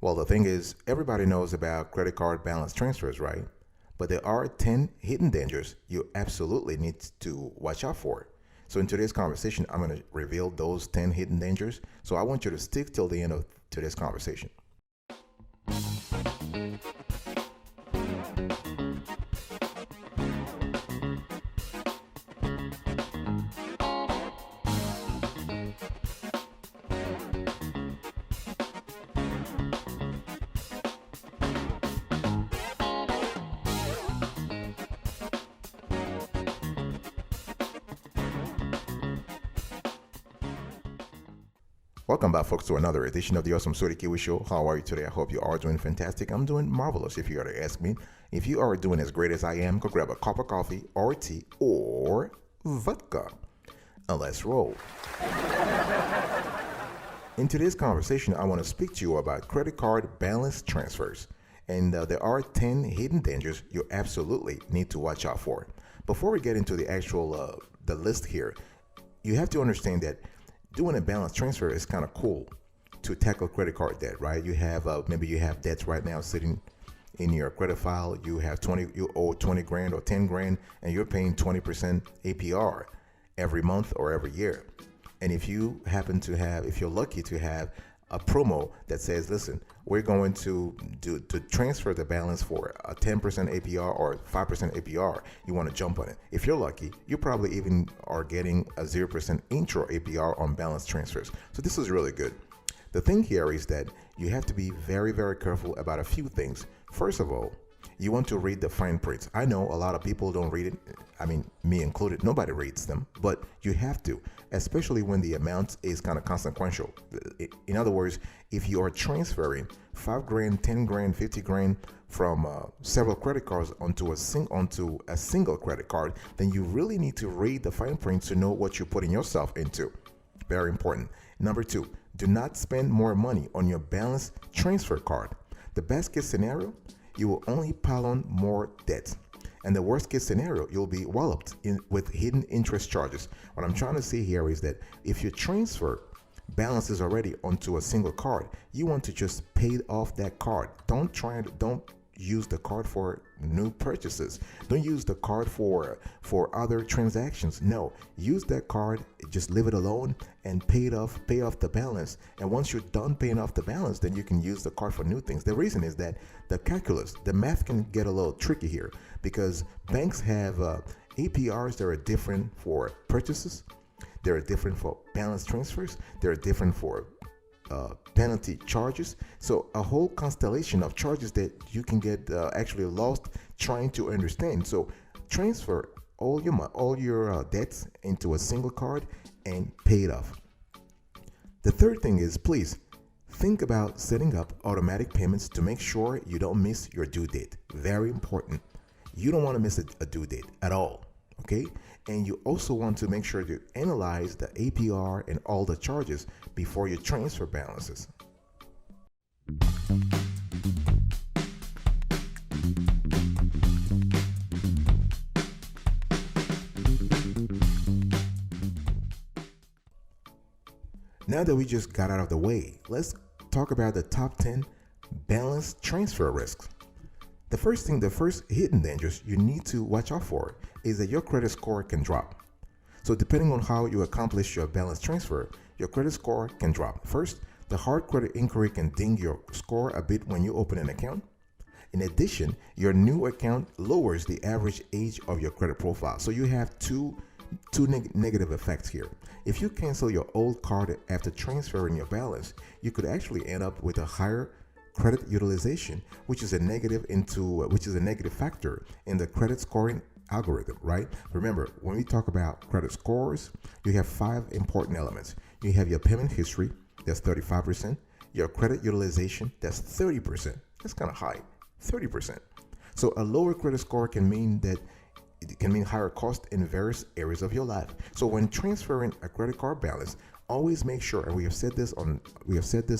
Well, the thing is, everybody knows about credit card balance transfers, right? But there are 10 hidden dangers you absolutely need to watch out for. So, in today's conversation, I'm going to reveal those 10 hidden dangers. So, I want you to stick till the end of today's conversation. Welcome back, folks, to another edition of the Awesome Sweetie Kiwi Show. How are you today? I hope you are doing fantastic. I'm doing marvelous, if you are to ask me. If you are doing as great as I am, go grab a cup of coffee or tea or vodka, and let's roll. In today's conversation, I want to speak to you about credit card balance transfers. And there are 10 hidden dangers you absolutely need to watch out for. Before we get into the actual the list here, you have to understand that doing a balance transfer is kind of cool to tackle credit card debt, right? You have maybe you have debts right now sitting in your credit file. You owe 20 grand or 10 grand, and you're paying 20% APR every month or every year. And if you happen to have, if you're lucky to have a promo that says, listen, we're going to transfer the balance for a 10% APR or 5% APR, you want to jump on it. If you're lucky, you probably even are getting a 0% intro APR on balance transfers. So this is really good. The thing here is that you have to be very, very careful about a few things. First of all, you want to read the fine prints. I know a lot of people don't read it. I mean, me included, nobody reads them, but you have to, especially when the amount is kind of consequential. In other words, if you are transferring 5 grand, 10 grand, 50 grand from several credit cards onto a single credit card, then you really need to read the fine print to know what you're putting yourself into. Very important. Number 2, do not spend more money on your balance transfer card. The best case scenario, you will only pile on more debt. And the worst case scenario, you'll be walloped with hidden interest charges. What I'm trying to say here is that if you transfer balances already onto a single card, you want to just pay off that card. Don't use the card for new purchases. Don't use the card for other transactions. No, use that card, just leave it alone and pay off the balance. And once you're done paying off the balance, then you can use the card for new things. The reason is that the calculus, the math can get a little tricky here because banks have APRs that are different for purchases. They're different for balance transfers. They're different for penalty charges. So a whole constellation of charges that you can get actually lost trying to understand. So transfer all your debts into a single card and pay it off. The third thing is, please think about setting up automatic payments to make sure you don't miss your due date. Very important. You don't want to miss a due date at all. Okay? And you also want to make sure to analyze the APR and all the charges before you transfer balances. Now that we just got out of the way, let's talk about the top 10 balance transfer risks. The first hidden dangers you need to watch out for is that your credit score can drop. So depending on how you accomplish your balance transfer, your credit score can drop. First, the hard credit inquiry can ding your score a bit when you open an account. In addition, your new account lowers the average age of your credit profile. So you have two negative effects here. If you cancel your old card after transferring your balance, you could actually end up with a higher credit utilization, which is a negative factor in the credit scoring algorithm, right? Remember, when we talk about credit scores, you have 5 important elements. You have your payment history, that's 35%. Your credit utilization, that's 30%. That's kind of high, 30%. So a lower credit score can mean higher cost in various areas of your life. So when transferring a credit card balance, always make sure, and we have said this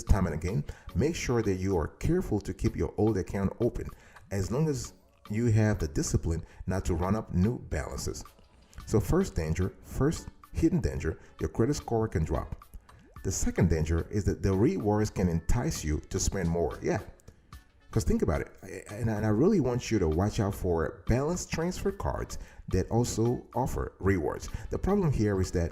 time and again, make sure that you are careful to keep your old account open as long as you have the discipline not to run up new balances. So first hidden danger, your credit score can drop. The second danger is that the rewards can entice you to spend more. Yeah, because think about it, and I really want you to watch out for balance transfer cards that also offer rewards. The problem here is that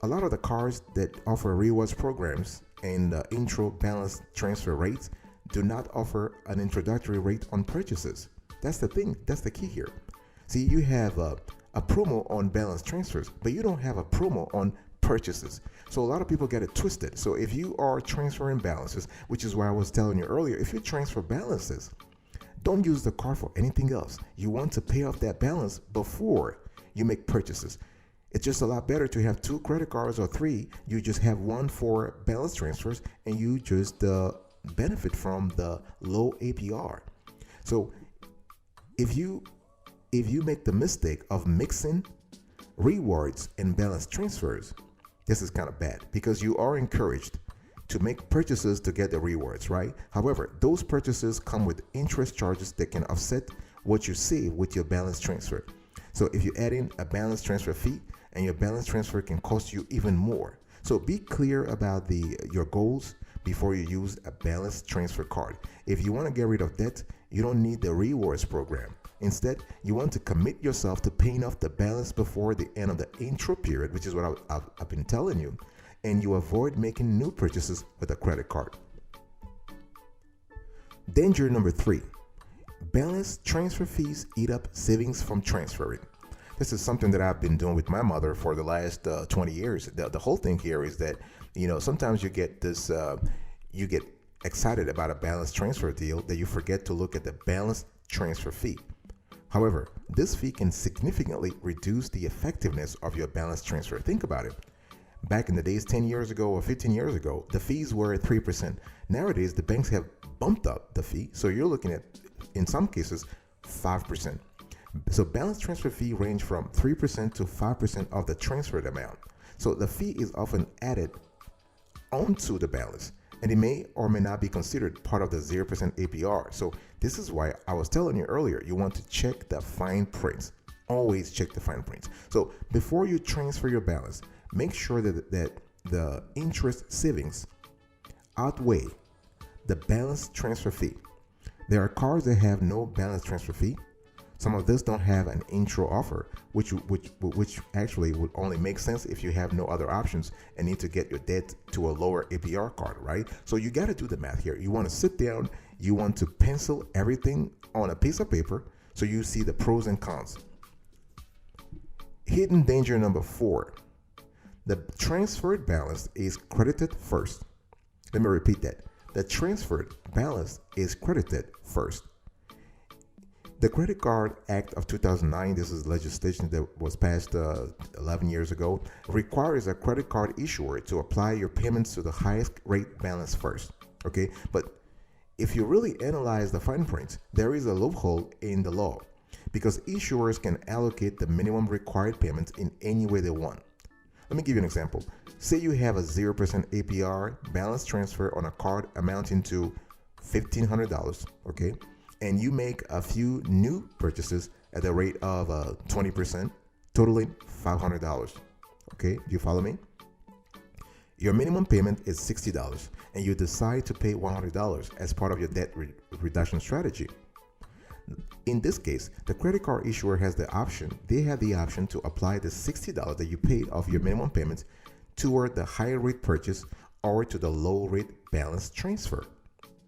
a lot of the cards that offer rewards programs and intro balance transfer rates do not offer an introductory rate on purchases. That's the thing, that's the key here. See, you have a promo on balance transfers, but you don't have a promo on purchases. So a lot of people get it twisted. So if you are transferring balances, which is why I was telling you earlier, if you transfer balances, don't use the card for anything else. You want to pay off that balance before you make purchases. It's just a lot better to have 2 credit cards or 3. You just have one for balance transfers and you just benefit from the low APR. So if you make the mistake of mixing rewards and balance transfers, this is kind of bad because you are encouraged to make purchases to get the rewards, right? However, those purchases come with interest charges that can offset what you save with your balance transfer. So if you add in a balance transfer fee, and your balance transfer can cost you even more. So be clear about your goals before you use a balance transfer card. If you want to get rid of debt, you don't need the rewards program. Instead, you want to commit yourself to paying off the balance before the end of the intro period, which is what I've been telling you, and you avoid making new purchases with a credit card. Danger number 3, balance transfer fees eat up savings from transferring. This is something that I've been doing with my mother for the last 20 years. The whole thing here is that, sometimes you get this, you get excited about a balance transfer deal that you forget to look at the balance transfer fee. However, this fee can significantly reduce the effectiveness of your balance transfer. Think about it. Back in the days, 10 years ago or 15 years ago, the fees were 3%. Nowadays, the banks have bumped up the fee. So you're looking at, in some cases, 5%. So balance transfer fee range from 3% to 5% of the transferred amount. So the fee is often added onto the balance, and it may or may not be considered part of the 0% APR. So this is why I was telling you earlier, you want to check the fine print. Always check the fine print. So before you transfer your balance, make sure that the interest savings outweigh the balance transfer fee. There are cards that have no balance transfer fee. Some of this don't have an intro offer, which actually would only make sense if you have no other options and need to get your debt to a lower APR card, right? So you got to do the math here. You want to sit down, you want to pencil everything on a piece of paper so you see the pros and cons. Hidden danger number 4. The transferred balance is credited first. Let me repeat that. The transferred balance is credited first. The Credit Card Act of 2009, this is legislation that was passed 11 years ago, requires a credit card issuer to apply your payments to the highest rate balance first. Okay, but if you really analyze the fine print, there is a loophole in the law because issuers can allocate the minimum required payments in any way they want. Let me give you an example. Say you have a 0% APR balance transfer on a card amounting to $1,500, okay? And you make a few new purchases at the rate of 20%, totaling $500. Okay, do you follow me? Your minimum payment is $60, and you decide to pay $100 as part of your debt reduction strategy. In this case, the credit card issuer has the option. They have the option to apply the $60 that you paid off your minimum payments toward the higher rate purchase or to the low rate balance transfer.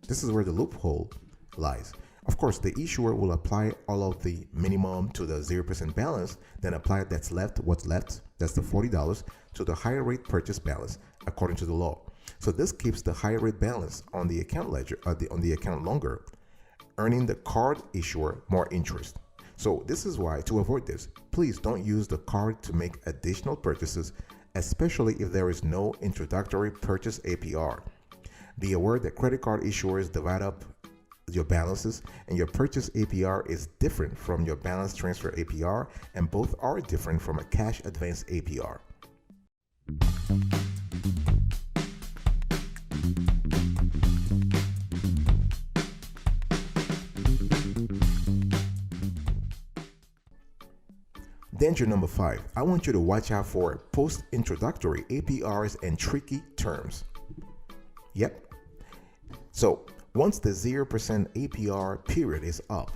This is where the loophole lies. Of course, the issuer will apply all of the minimum to the 0% balance, then apply what's left, that's the $40, to the higher rate purchase balance according to the law. So this keeps the higher rate balance on the account ledger, on the account longer, earning the card issuer more interest. So this is why, to avoid this, please don't use the card to make additional purchases, especially if there is no introductory purchase APR. Be aware that credit card issuers divide up your balances, and your purchase APR is different from your balance transfer APR, and both are different from a cash advance APR. Danger number 5. I want you to watch out for post-introductory APRs and tricky terms. Yep. So once the 0% APR period is up,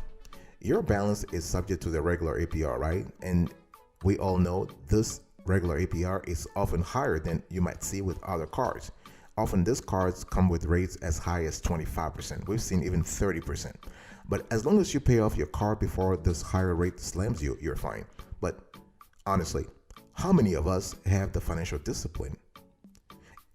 your balance is subject to the regular APR, right? And we all know this regular APR is often higher than you might see with other cards. Often these cards come with rates as high as 25%. We've seen even 30%. But as long as you pay off your card before this higher rate slams you, you're fine. But honestly, how many of us have the financial discipline?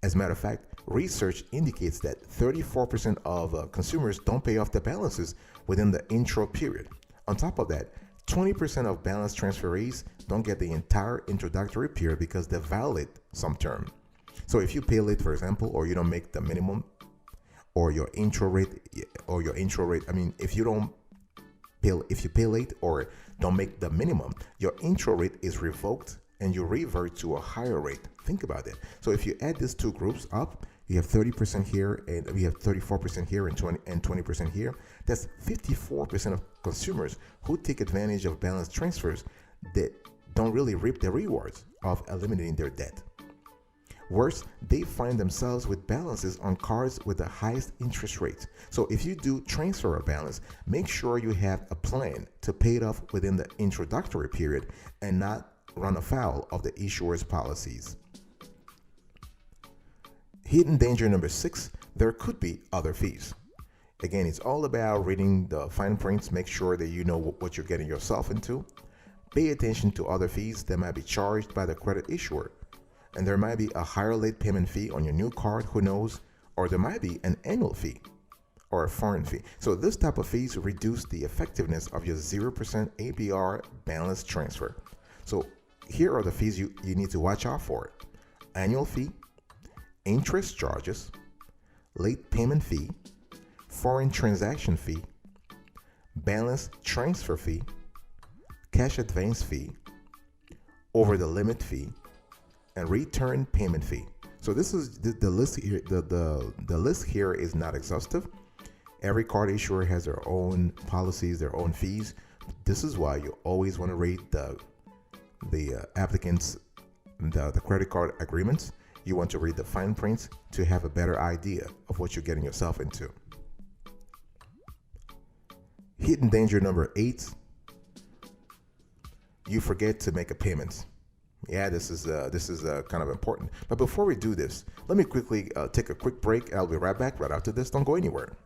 As a matter of fact, research indicates that 34% of consumers don't pay off their balances within the intro period. On top of that, 20% of balance transferees don't get the entire introductory period because they violate some term. So if you pay late, for example, or you don't make the minimum, or your intro rate, I mean, if you pay late or don't make the minimum, your intro rate is revoked and you revert to a higher rate. Think about it. So if you add these two groups up, you have 30% here and we have 34% here and 20% here. That's 54% of consumers who take advantage of balance transfers that don't really reap the rewards of eliminating their debt. Worse, they find themselves with balances on cards with the highest interest rates. So if you do transfer a balance, make sure you have a plan to pay it off within the introductory period and not run afoul of the issuer's policies. Hidden danger number 6, there could be other fees. Again, it's all about reading the fine prints, make sure that you know what you're getting yourself into. Pay attention to other fees that might be charged by the credit issuer. And there might be a higher late payment fee on your new card, who knows, or there might be an annual fee or a foreign fee. So this type of fees reduce the effectiveness of your 0% APR balance transfer. So here are the fees you need to watch out for. Annual fee, interest charges, late payment fee, foreign transaction fee, balance transfer fee, cash advance fee, over the limit fee, and return payment fee. So this is the list here. The list here is not exhaustive. Every card issuer has their own policies, their own fees. This is why you always want to read the applicants, the credit card agreements. You want to read the fine prints to have a better idea of what you're getting yourself into. Hidden danger number 8, you forget to make a payment. Yeah, this is kind of important. But before we do this, let me quickly take a quick break. I'll be right back right after this. Don't go anywhere.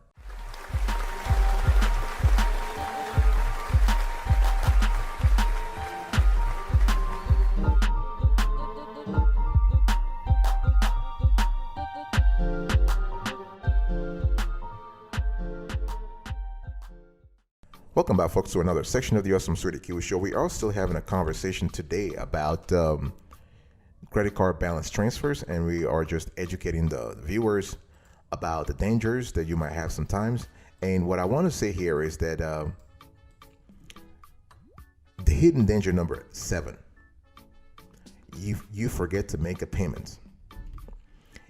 Welcome back, folks, to another section of the Awesome Sweetie Q Show. We are still having a conversation today about credit card balance transfers, and we are just educating the viewers about the dangers that you might have sometimes. And what I want to say here is that the hidden danger number 7, you forget to make a payment.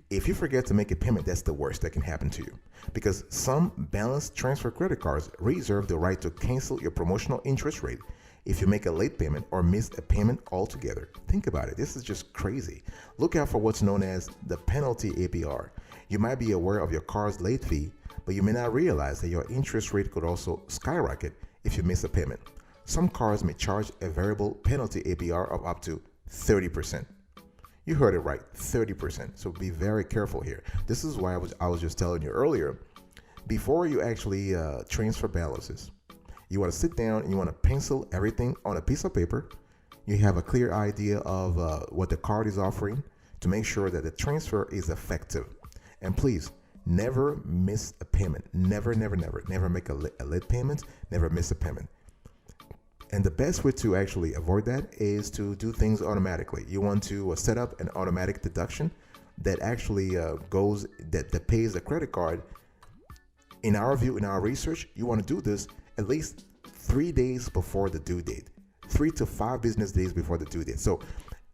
If you forget to make a payment, that's the worst that can happen to you, because some balance transfer credit cards reserve the right to cancel your promotional interest rate if you make a late payment or miss a payment altogether. Think about it. This is just crazy. Look out for what's known as the penalty APR. You might be aware of your card's late fee, but you may not realize that your interest rate could also skyrocket if you miss a payment. Some cards may charge a variable penalty APR of up to 30%. You heard it right, 30%. So be very careful here. This is why I was just telling you earlier, before you actually transfer balances, you want to sit down and you want to pencil everything on a piece of paper. You have a clear idea of what the card is offering to make sure that the transfer is effective. And please, never miss a payment. Never make a late payment. Never miss a payment. And the best way to actually avoid that is to do things automatically. You want to set up an automatic deduction that actually that pays the credit card. In our view, in our research, you want to do this at least 3 days before the due date, 3 to 5 business days before the due date. So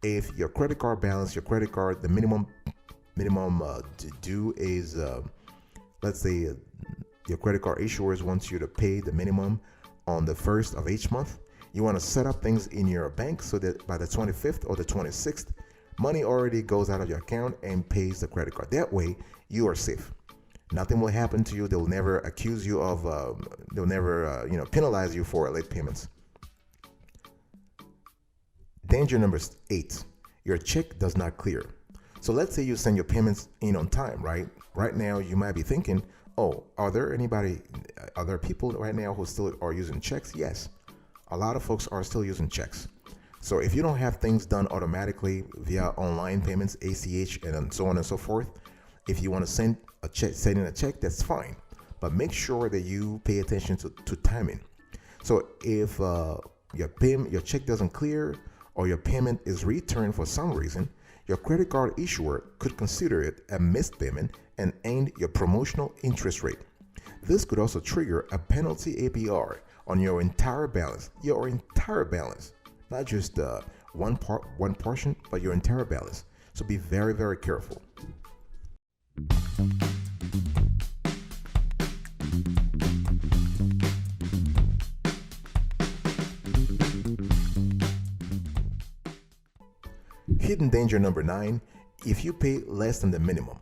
if your credit card balance, the minimum due is, let's say your credit card issuers wants you to pay the minimum on the 1st of each month, You want to set up things in your bank so that by the 25th or the 26th, money already goes out of your account and pays the credit card. That way, you are safe. Nothing will happen to you. They'll never accuse you of, they'll never, penalize you for late payments. Danger number 8, your check does not clear. So let's say you send your payments in on time, right? Right now, you might be thinking, oh, are there people right now who still are using checks? Yes. A lot of folks are still using checks. So if you don't have things done automatically via online payments, ACH, and so on and so forth, if you want to send in a check, that's fine. But make sure that you pay attention to timing. So if your check doesn't clear or your payment is returned for some reason, your credit card issuer could consider it a missed payment and end your promotional interest rate. This could also trigger a penalty APR on your entire balance, not just one portion, but your entire balance. So be very, very careful. Hidden danger number 9, if you pay less than the minimum.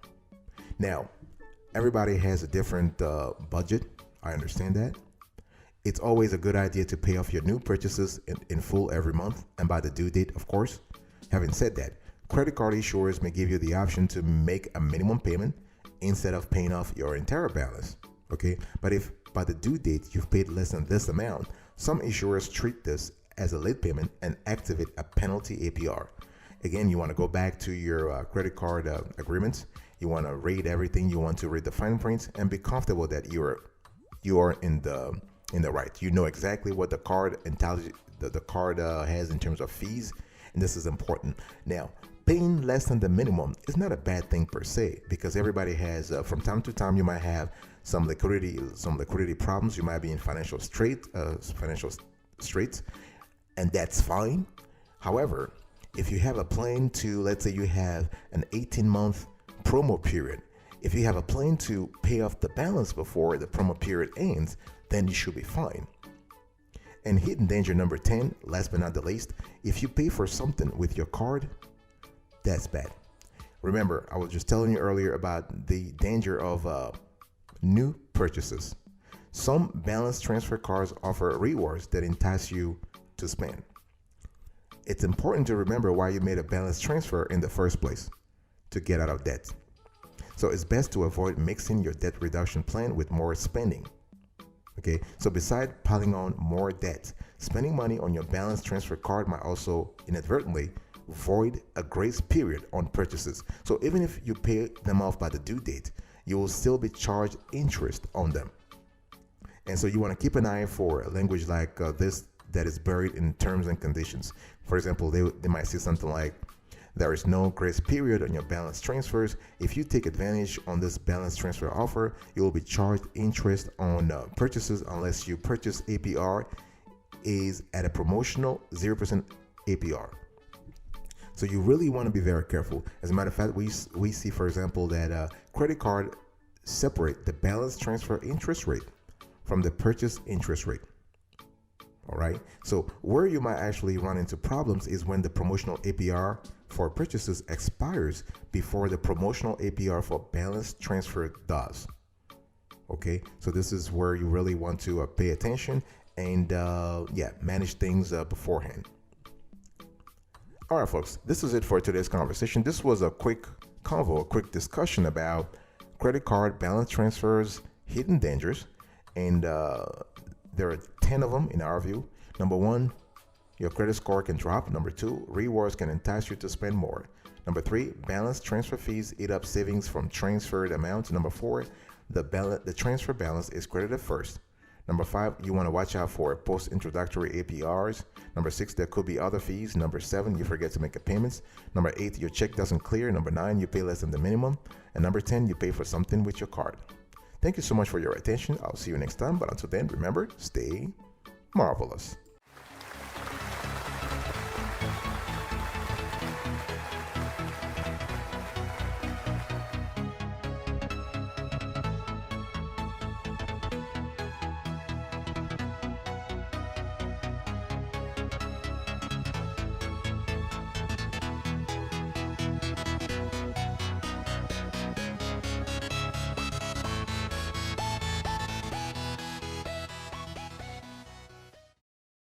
Now, everybody has a different budget. I understand that. It's always a good idea to pay off your new purchases in full every month and by the due date, of course. Having said that, credit card issuers may give you the option to make a minimum payment instead of paying off your entire balance. Okay, but if by the due date you've paid less than this amount, some issuers treat this as a late payment and activate a penalty APR. Again, you want to go back to your credit card agreements. You want to read everything. You want to read the fine print and be comfortable that you are in the right. You know exactly what the card has in terms of fees, and this is important. Now, paying less than the minimum is not a bad thing per se, because everybody has from time to time you might have some liquidity problems. You might be in financial straits, and that's fine. However, if you have a plan to, let's say you have an 18-month promo period, if you have a plan to pay off the balance before the promo period ends, then you should be fine. And hidden danger number 10, last but not the least, if you pay for something with your card, that's bad. Remember, I was just telling you earlier about the danger of new purchases. Some balance transfer cards offer rewards that entice you to spend. It's important to remember why you made a balance transfer in the first place, to get out of debt. So it's best to avoid mixing your debt reduction plan with more spending. Okay, so besides piling on more debt, spending money on your balance transfer card might also inadvertently void a grace period on purchases. So even if you pay them off by the due date, you will still be charged interest on them. And so you want to keep an eye for language like this that is buried in terms and conditions. For example, they might say something like, there is no grace period on your balance transfers. If you take advantage on this balance transfer offer, you will be charged interest on purchases unless your purchase APR is at a promotional 0% APR. So you really want to be very careful. As a matter of fact, we see, for example, that credit card separate the balance transfer interest rate from the purchase interest rate. All right. So where you might actually run into problems is when the promotional APR for purchases expires before the promotional APR for balance transfer does. Okay. So this is where you really want to pay attention and manage things beforehand. All right, folks, this is it for today's conversation. This was a quick convo, a quick discussion about credit card balance transfers, hidden dangers, and there are 10 of them in our view. Number 1, your credit score can drop. Number 2, rewards can entice you to spend more. Number 3, balance transfer fees eat up savings from transferred amounts. Number 4, the transfer balance is credited first. Number 5, you want to watch out for post-introductory APRs. Number 6, there could be other fees. Number 7, you forget to make a payments. Number 8, your check doesn't clear. Number 9, you pay less than the minimum. And number 10, you pay for something with your card. Thank you so much for your attention. I'll see you next time. But until then, remember, stay marvelous.